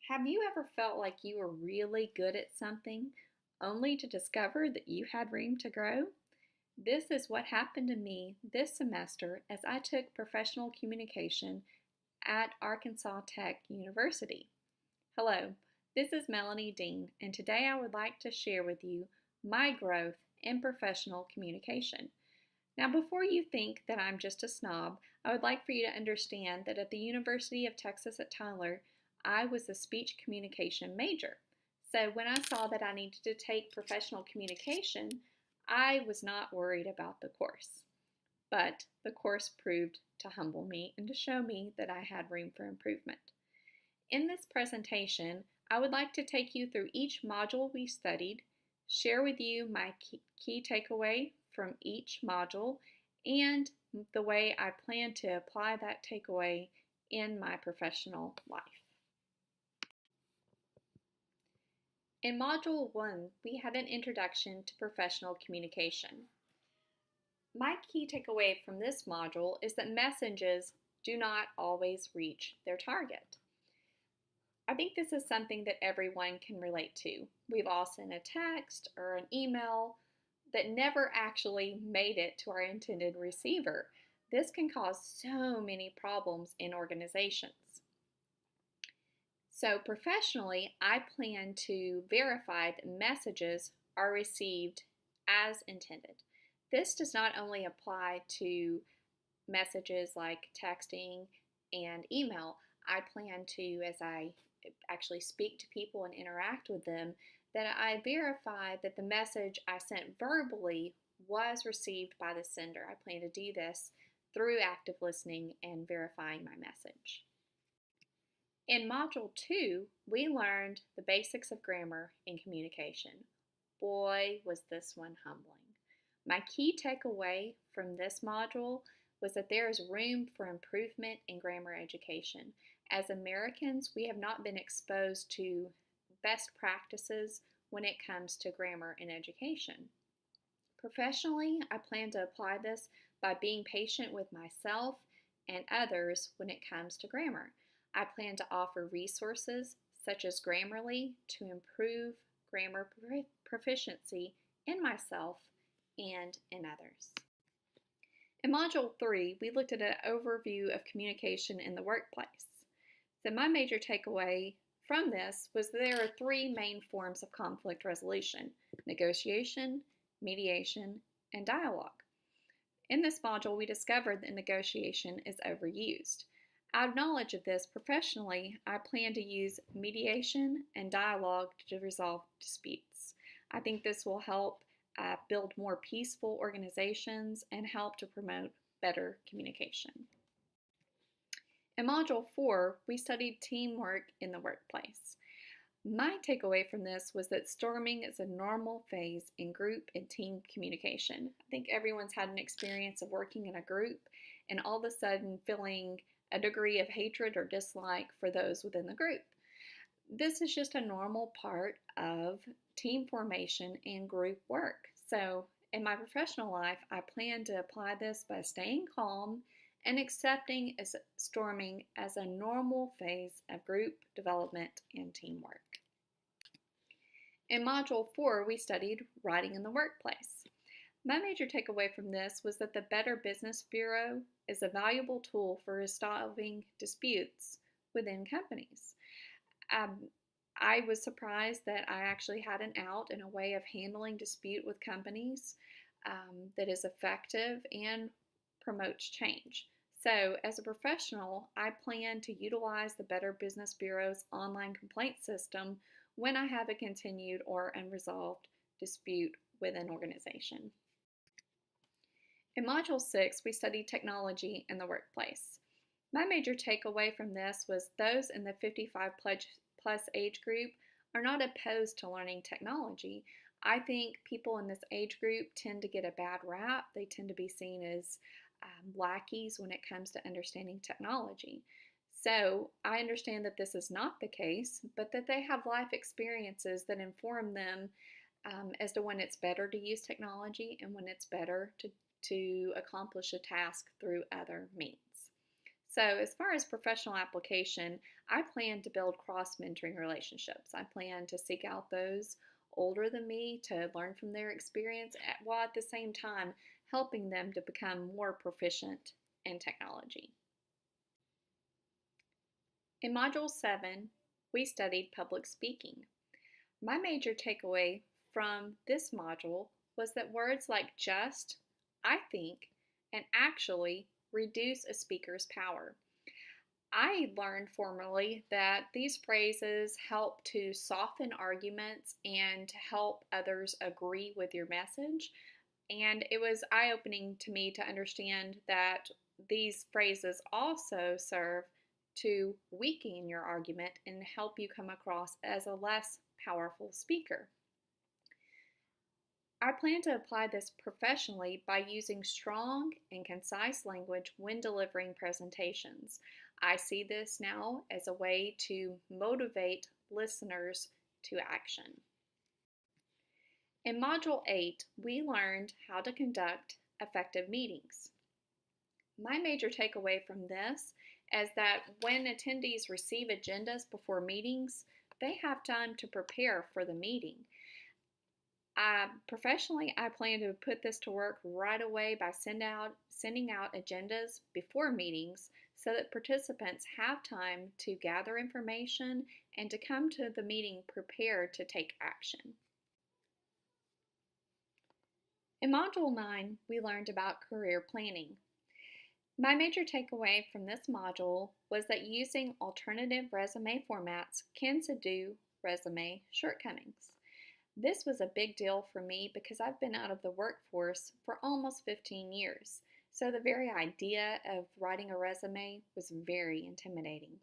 Have you ever felt like you were really good at something only to discover that you had room to grow? This is what happened to me this semester as I took professional communication at Arkansas Tech University. Hello, this is Melanie Dean, and today I would like to share with you my growth in professional communication. Now, before you think that I'm just a snob, I would like for you to understand that at the University of Texas at Tyler, I was a speech communication major. So when I saw that I needed to take professional communication, I was not worried about the course. But the course proved to humble me and to show me that I had room for improvement. In this presentation, I would like to take you through each module we studied, share with you my key takeaway from each module, and the way I plan to apply that takeaway in my professional life. In Module 1, we had an introduction to professional communication. My key takeaway from this module is that messages do not always reach their target. I think this is something that everyone can relate to. We've all sent a text or an email that never actually made it to our intended receiver. This can cause so many problems in organizations. So professionally, I plan to verify that messages are received as intended. This does not only apply to messages like texting and email. I plan to, as I actually speak to people and interact with them, that I verify that the message I sent verbally was received by the sender. I plan to do this through active listening and verifying my message. In Module 2, we learned the basics of grammar in communication. Boy, was this one humbling. My key takeaway from this module was that there is room for improvement in grammar education. As Americans, we have not been exposed to best practices when it comes to grammar in education. Professionally, I plan to apply this by being patient with myself and others when it comes to grammar. I plan to offer resources such as Grammarly to improve grammar proficiency in myself and in others. In Module 3, we looked at an overview of communication in the workplace. So my major takeaway from this was that there are three main forms of conflict resolution: negotiation, mediation, and dialogue. In this module, we discovered that negotiation is overused. Out of knowledge of this professionally, I plan to use mediation and dialogue to resolve disputes. I think this will help build more peaceful organizations and help to promote better communication. In Module 4, we studied teamwork in the workplace. My takeaway from this was that storming is a normal phase in group and team communication. I think everyone's had an experience of working in a group and all of a sudden feeling a degree of hatred or dislike for those within the group. This is just a normal part of team formation and group work. So in my professional life, I plan to apply this by staying calm and accepting storming as a normal phase of group development and teamwork. In Module 4, we studied writing in the workplace. My major takeaway from this was that the Better Business Bureau is a valuable tool for resolving disputes within companies. I was surprised that I actually had an out and a way of handling dispute with companies that is effective and promotes change. So as a professional, I plan to utilize the Better Business Bureau's online complaint system when I have a continued or unresolved dispute with an organization. In Module 6, we studied technology in the workplace. My major takeaway from this was those in the 55 plus age group are not opposed to learning technology. I think people in this age group tend to get a bad rap. They tend to be seen as lackeys when it comes to understanding technology. So I understand that this is not the case, but that they have life experiences that inform them as to when it's better to use technology and when it's better to accomplish a task through other means. So, as far as professional application, I plan to build cross mentoring relationships. I plan to seek out those older than me to learn from their experience, while at the same time helping them to become more proficient in technology. In Module 7, we studied public speaking. My major takeaway from this module was that words like just, I think, and actually reduce a speaker's power. I learned formally that these phrases help to soften arguments and to help others agree with your message. And it was eye opening to me to understand that these phrases also serve to weaken your argument and help you come across as a less powerful speaker. I plan to apply this professionally by using strong and concise language when delivering presentations. I see this now as a way to motivate listeners to action. In Module 8, we learned how to conduct effective meetings. My major takeaway from this is that when attendees receive agendas before meetings, they have time to prepare for the meeting. Professionally, I plan to put this to work right away by sending out agendas before meetings so that participants have time to gather information and to come to the meeting prepared to take action. In Module 9, we learned about career planning. My major takeaway from this module was that using alternative resume formats can subdue resume shortcomings. This was a big deal for me because I've been out of the workforce for almost 15 years, so the very idea of writing a resume was very intimidating.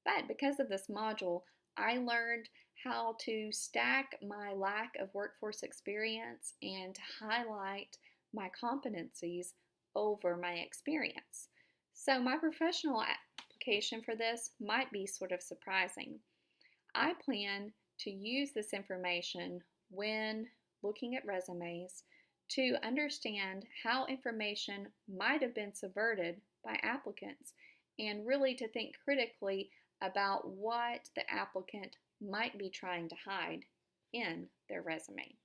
But because of this module, I learned how to stack my lack of workforce experience and to highlight my competencies over my experience. So my professional application for this might be sort of surprising. I plan to use this information when looking at resumes to understand how information might have been subverted by applicants and really to think critically about what the applicant might be trying to hide in their resume.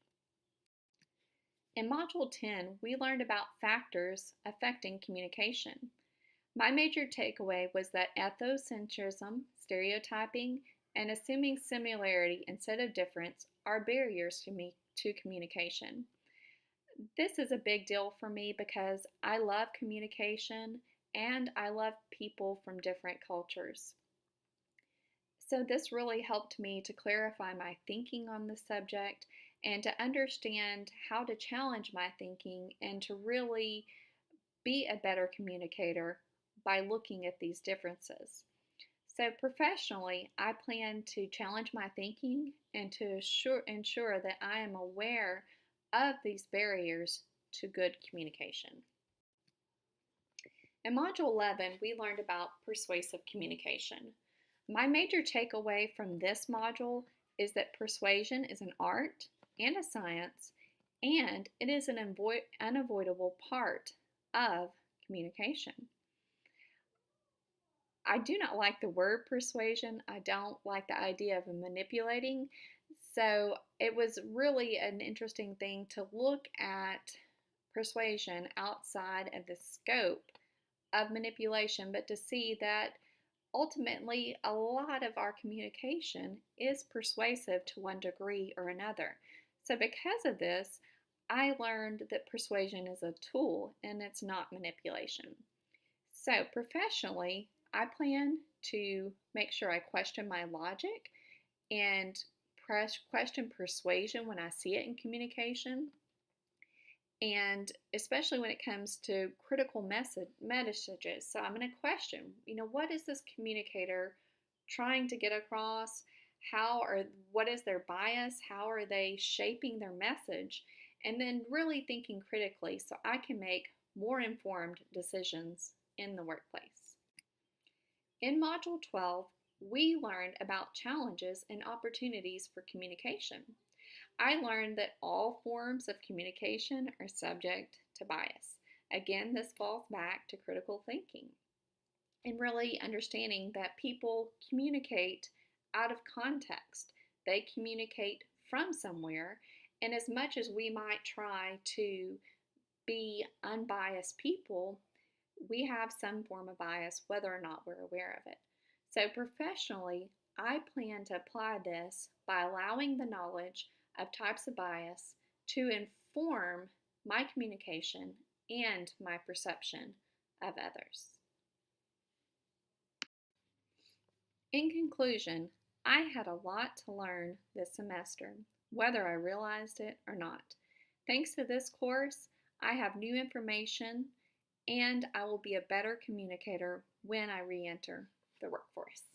In Module 10, we learned about factors affecting communication. My major takeaway was that ethnocentrism, stereotyping, and assuming similarity instead of difference are barriers to communication. This is a big deal for me because I love communication and I love people from different cultures. So this really helped me to clarify my thinking on the subject and to understand how to challenge my thinking and to really be a better communicator by looking at these differences. So professionally, I plan to challenge my thinking and to ensure that I am aware of these barriers to good communication. In Module 11, we learned about persuasive communication. My major takeaway from this module is that persuasion is an art and a science, and it is an unavoidable part of communication. I do not like the word persuasion. I don't like the idea of manipulating. So it was really an interesting thing to look at persuasion outside of the scope of manipulation, but to see that ultimately a lot of our communication is persuasive to one degree or another. So because of this, I learned that persuasion is a tool and it's not manipulation. So professionally, I plan to make sure I question my logic and question persuasion when I see it in communication. And especially when it comes to critical messages. So I'm going to question, what is this communicator trying to get across? What is their bias? How are they shaping their message? And then really thinking critically so I can make more informed decisions in the workplace. In Module 12, we learned about challenges and opportunities for communication. I learned that all forms of communication are subject to bias. Again, this falls back to critical thinking. and really understanding that people communicate out of context. They communicate from somewhere, and as much as we might try to be unbiased people, we have some form of bias whether or not we're aware of it. So, professionally, I plan to apply this by allowing the knowledge of types of bias to inform my communication and my perception of others. In conclusion, I had a lot to learn this semester, whether I realized it or not. Thanks to this course, I have new information and I will be a better communicator when I re enter the workforce.